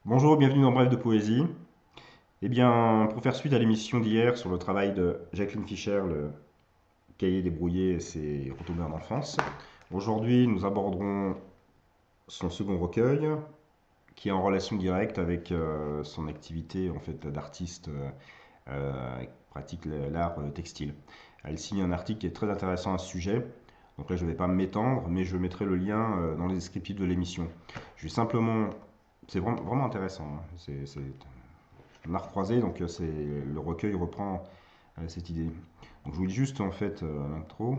Bonjour, bienvenue dans Bref de Poésie. Eh bien, pour faire suite à l'émission d'hier sur le travail de Jacqueline Fischer, le cahier débrouillé et ses retombées en enfance, aujourd'hui nous aborderons son second recueil qui est en relation directe avec son activité en fait d'artiste qui pratique l'art textile. Elle signe un article qui est très intéressant à ce sujet. Donc là, je ne vais pas m'étendre, mais je mettrai le lien dans les descriptifs de l'émission. Je vais simplement. C'est vraiment intéressant, hein. C'est un art croisé, donc le recueil reprend cette idée. Donc je vous lis juste en fait l'intro.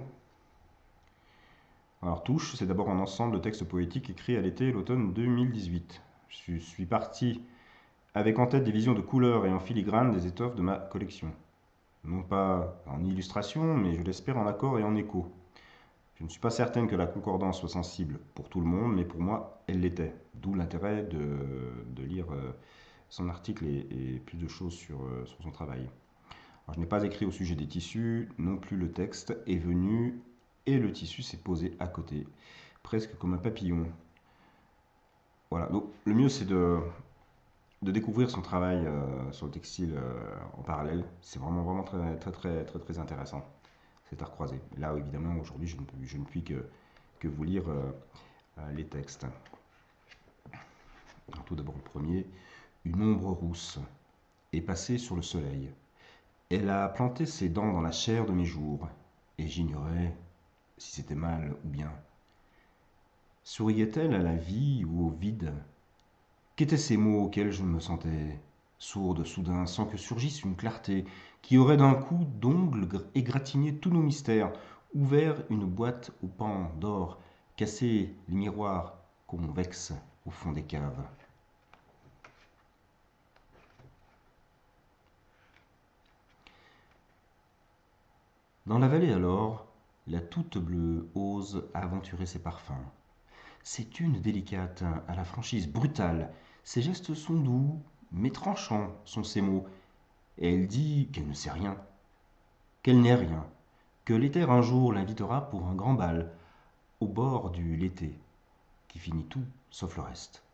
Alors Touche, c'est d'abord un ensemble de textes poétiques écrits à l'été et l'automne 2018. Je suis parti avec en tête des visions de couleurs et en filigrane des étoffes de ma collection. Non pas en illustration, mais je l'espère en accord et en écho. Je ne suis pas certaine que la concordance soit sensible pour tout le monde, mais pour moi, elle l'était. D'où l'intérêt de lire son article et plus de choses sur son travail. Alors, je n'ai pas écrit au sujet des tissus, non plus le texte est venu et le tissu s'est posé à côté, presque comme un papillon. Voilà, donc le mieux c'est de découvrir son travail sur le textile en parallèle. C'est vraiment très intéressant, cet art croisé. Là, évidemment, aujourd'hui, je ne puis que vous lire les textes. Alors, tout d'abord, le premier. Une ombre rousse est passée sur le soleil. Elle a planté ses dents dans la chair de mes jours, et j'ignorais si c'était mal ou bien. Souriait-elle à la vie ou au vide? Qu'étaient ces mots auxquels je me sentais sourde soudain, sans que surgisse une clarté qui aurait d'un coup d'ongle égratigné tous nos mystères, ouvert une boîte aux pans d'or, cassé les miroirs convexes au fond des caves. Dans la vallée alors, la toute bleue ose aventurer ses parfums. C'est une délicate à la franchise brutale. Ses gestes sont doux, mais tranchants sont ses mots. Et elle dit qu'elle ne sait rien, qu'elle n'est rien, que l'éther un jour l'invitera pour un grand bal, au bord du l'été, qui finit tout sauf le reste.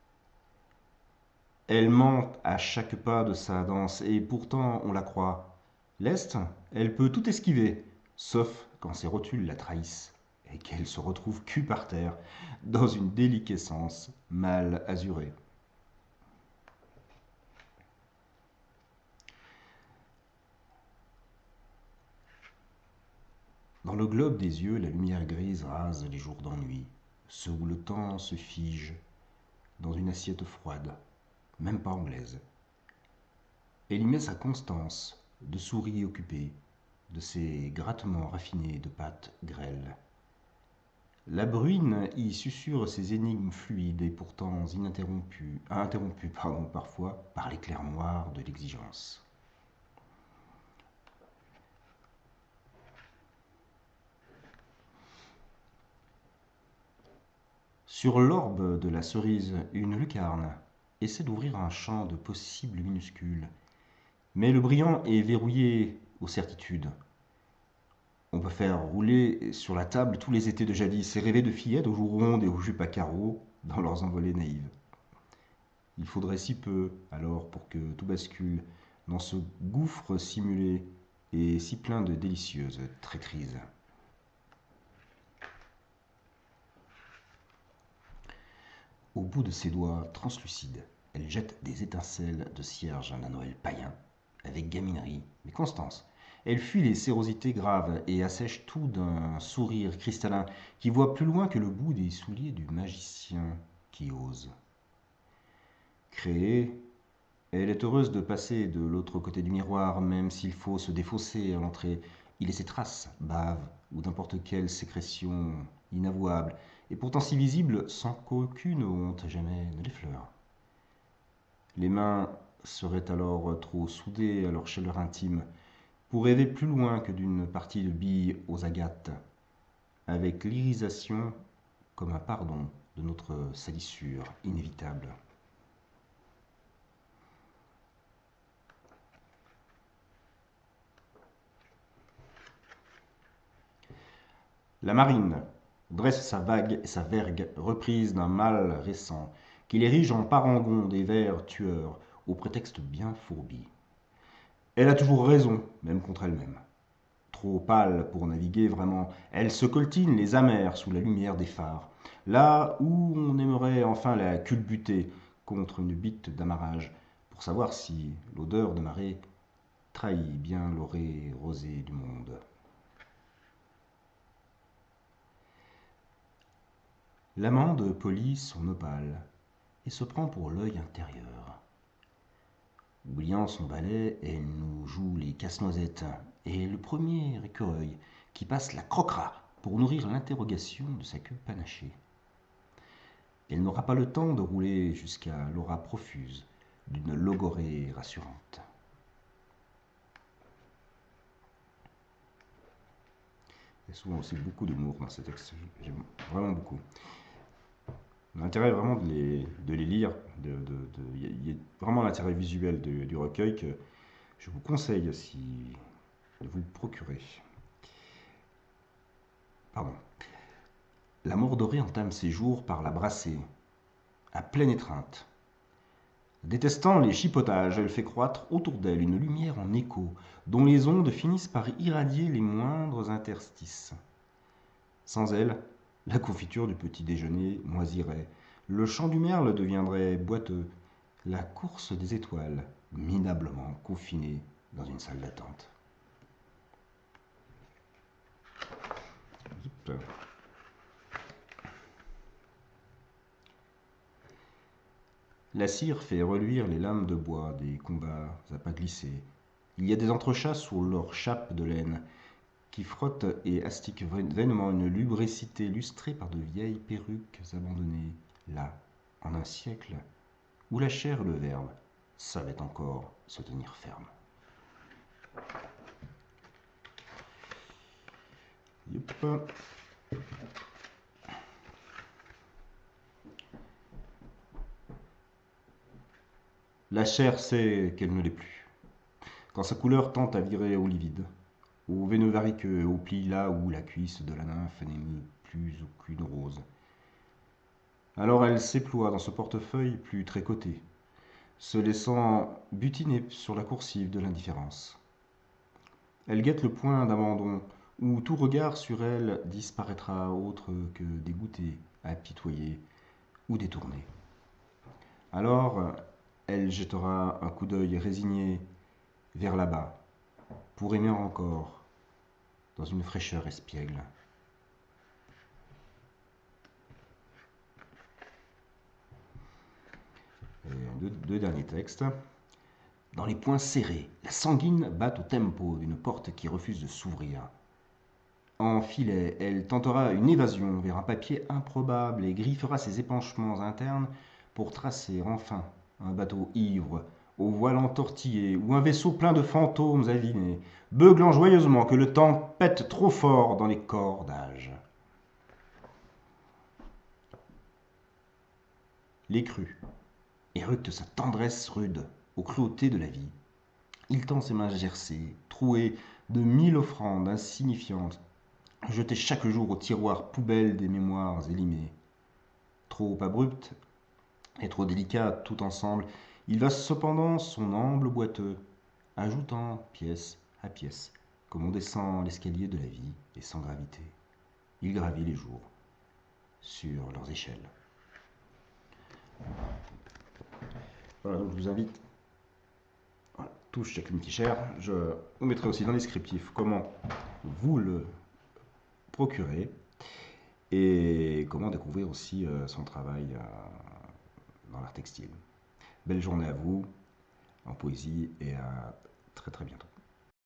Elle ment à chaque pas de sa danse, et pourtant on la croit. Leste, elle peut tout esquiver, sauf quand ses rotules la trahissent, et qu'elle se retrouve cul par terre, dans une déliquescence mal azurée. Dans le globe des yeux, la lumière grise rase les jours d'ennui, ceux où le temps se fige dans une assiette froide, même pas anglaise. Elle y met sa constance de souris occupée, de ses grattements raffinés de pâtes grêles. La bruine y susurre ses énigmes fluides et pourtant interrompues parfois par l'éclair noir de l'exigence. Sur l'orbe de la cerise, une lucarne essaie d'ouvrir un champ de possibles minuscules, mais le brillant est verrouillé aux certitudes. On peut faire rouler sur la table tous les étés de jadis et rêver de fillettes aux joues rondes et aux jupes à carreaux dans leurs envolées naïves. Il faudrait si peu, alors, pour que tout bascule dans ce gouffre simulé et si plein de délicieuses traîtrises. Au bout de ses doigts translucides, elle jette des étincelles de cierge d'un Noël païen, avec gaminerie, mais constance. Elle fuit les sérosités graves et assèche tout d'un sourire cristallin qui voit plus loin que le bout des souliers du magicien qui ose. Créée, elle est heureuse de passer de l'autre côté du miroir, même s'il faut se défausser à l'entrée, y laisser traces, bave ou n'importe quelle sécrétion inavouable, et pourtant si visible sans qu'aucune honte jamais ne l'effleure. Les mains seraient alors trop soudées à leur chaleur intime pour rêver plus loin que d'une partie de billes aux agates, avec l'irisation comme un pardon de notre salissure inévitable. La marine dresse sa vague et sa vergue reprise d'un mal récent qu'il érige en parangon des vers tueurs, au prétexte bien fourbi. Elle a toujours raison, même contre elle-même. Trop pâle pour naviguer vraiment, elle se coltine les amers sous la lumière des phares, là où on aimerait enfin la culbuter contre une bite d'amarrage, pour savoir si l'odeur de marée trahit bien l'orée rosée du monde. L'amande polit son opale et se prend pour l'œil intérieur. Oubliant son balai, elle nous joue les casse-noisettes et le premier écureuil qui passe la croquera pour nourrir l'interrogation de sa queue panachée. Elle n'aura pas le temps de rouler jusqu'à l'aura profuse d'une logorée rassurante. Il y a souvent aussi beaucoup d'humour dans ces textes, j'aime vraiment beaucoup. L'intérêt vraiment de les lire, il y a vraiment l'intérêt visuel du recueil que je vous conseille si de vous le procurer. Pardon. La Mordorée entame ses jours par la brassée, à pleine étreinte. Détestant les chipotages, elle fait croître autour d'elle une lumière en écho, dont les ondes finissent par irradier les moindres interstices. Sans elle, la confiture du petit déjeuner moisirait, le chant du merle deviendrait boiteux, la course des étoiles minablement confinée dans une salle d'attente. La cire fait reluire les lames de bois des combats à pas glissés. Il y a des entrechats sous leur chape de laine qui frottent et astiquent vainement une lubricité lustrée par de vieilles perruques abandonnées, là, en un siècle, où la chair et le verbe savaient encore se tenir ferme. Yep. La chair sait qu'elle ne l'est plus, quand sa couleur tend à virer au livide, au veineux variqueux, au pli là où la cuisse de la nymphe n'émeut plus aucune rose. Alors elle s'éploie dans ce portefeuille plus tricoté, se laissant butiner sur la coursive de l'indifférence. Elle guette le point d'abandon où tout regard sur elle disparaîtra autre que dégoûté, apitoyé ou détourné. Alors elle jettera un coup d'œil résigné vers là-bas, pour aimer encore, dans une fraîcheur espiègle. Et deux derniers textes. Dans les poings serrés, la sanguine bat au tempo d'une porte qui refuse de s'ouvrir. En filet, elle tentera une évasion vers un papier improbable et griffera ses épanchements internes pour tracer enfin un bateau ivre, au voile entortillé, ou un vaisseau plein de fantômes avinés, beuglant joyeusement que le temps pète trop fort dans les cordages. L'écru éructe sa tendresse rude aux cruautés de la vie. Il tend ses mains gercées, trouées de 1000 offrandes insignifiantes, jetées chaque jour au tiroir poubelle des mémoires élimées. Trop abrupte et trop délicate tout ensemble, il va cependant son amble boiteux, ajoutant pièce à pièce, comme on descend l'escalier de la vie et sans gravité. Il gravit les jours sur leurs échelles. Voilà, donc je vous invite, voilà, touche Jacqueline Tichère. Je vous mettrai aussi dans le descriptif comment vous le procurer et comment découvrir aussi son travail dans l'art textile. Belle journée à vous en poésie et à très très bientôt.